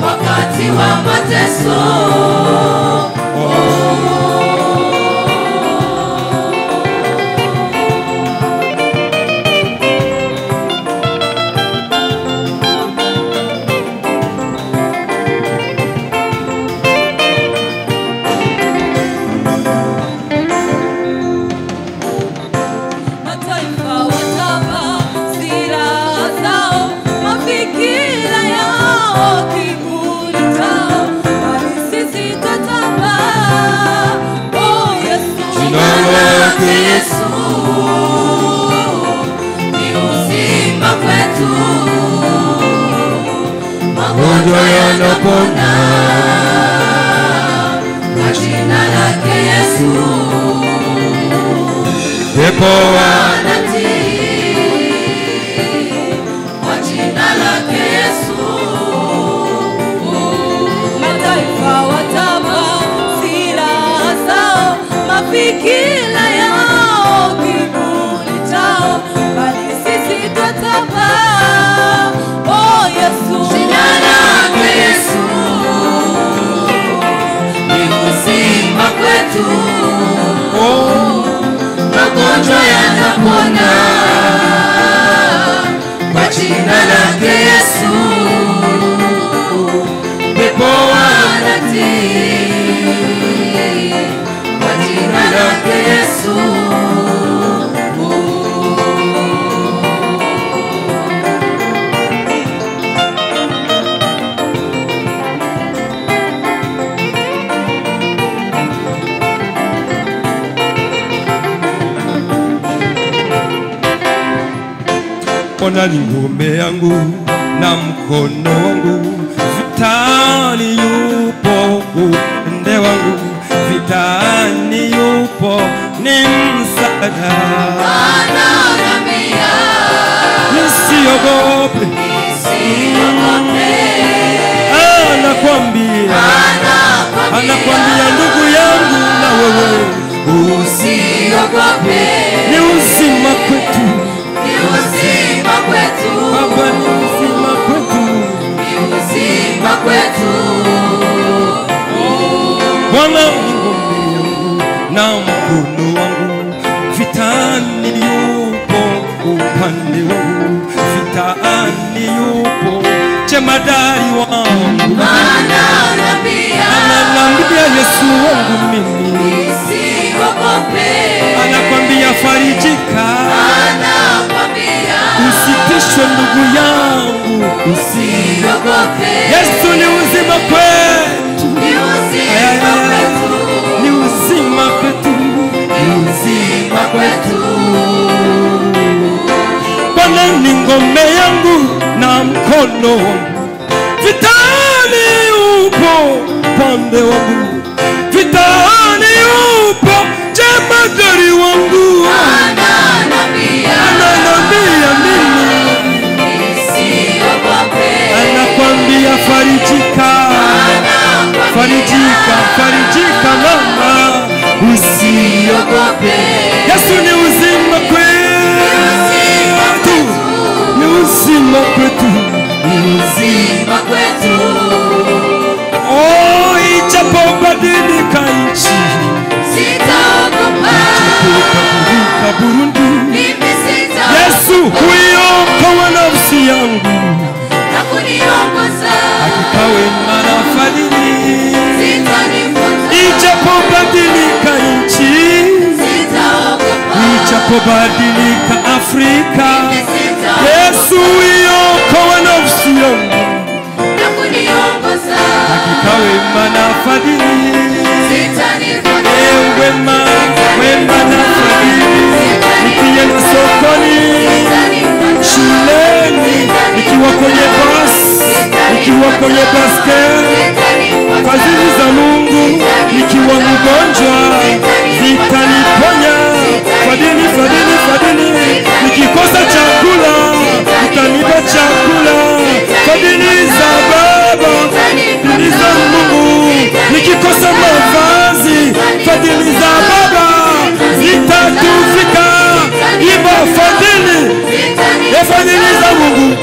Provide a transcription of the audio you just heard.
wakati wa mateso. Magonjwa yanapona kwa jina lake Yesu. Pepo wanatii kwa jina lake Yesu. Mataifa wataba silaha zao, mafikira yao, kiburi chao, bali sisi twataba magonjwa yanapona kwa jina lake Yesu. Pepo wanatii kwa jina lake Yesu. Ona ni ngome yangu na mkono wangu, vitani yupo upande wangu, vitani yupo ni msaada. Ananiambia nisiogope, anakwambia ndugu yangu na wewe usiogope, ni uzima kwetu, ni uzima kwetu, Baba ni uzima kwetu, ni uzima kwetu. Bwana ni ngome yangu na mkono wangu, vitani yupo upande wangu, vitani yupo jemadari wangu. Ananiambia Yesu wangu mimi usiogope, anakwambia farijika, usitishwe ndugu yangu, usiogope. Yesu ni uzima kwetu, ni uzima kwetu, ni uzima kwetu, ni uzima kwetu. Bwana ni ngome yangu na mkono wangu, vitani yupo pande wangu, vitani yupo jemadari wangu. Ananiambia mimi usiogope, anakwambia farijika, farijika, farijika mama, usiogope. Yesu ni uzima kwetu, ni uzima kwetu, ni uzima kwetu. Oh, ichapobadilika nchi, sitaogopa. Ichapobadilika Burundi, mimi sitaogopa. Yesu huiokoa nafsi yangu na kuniongoza. Hakika wema na fadhili zitanifuata. Ichapobadilika nchi, sitaogopa. Ichapobadilika Afrika, Yesu huiokoa nafsi yangu na kuniongoza. Hakika wema na fadhili zitanifuata. wema, wema na fadhili. Nikienda sokoni, shuleni, nikiwa kwenye bus, nikiwa kwenye basketi, fadhili za Mungu, nikiwa mgonjwa zitaniponya. Fadhili, fadhili, fadhili. Nikikosa chakula utanipa chakula. Fadhili za Baba, fadhili za Mungu. Nikikosa mavazi, fadhili za Baba zitatufika. Iba fadhili, fadhili za Mungu.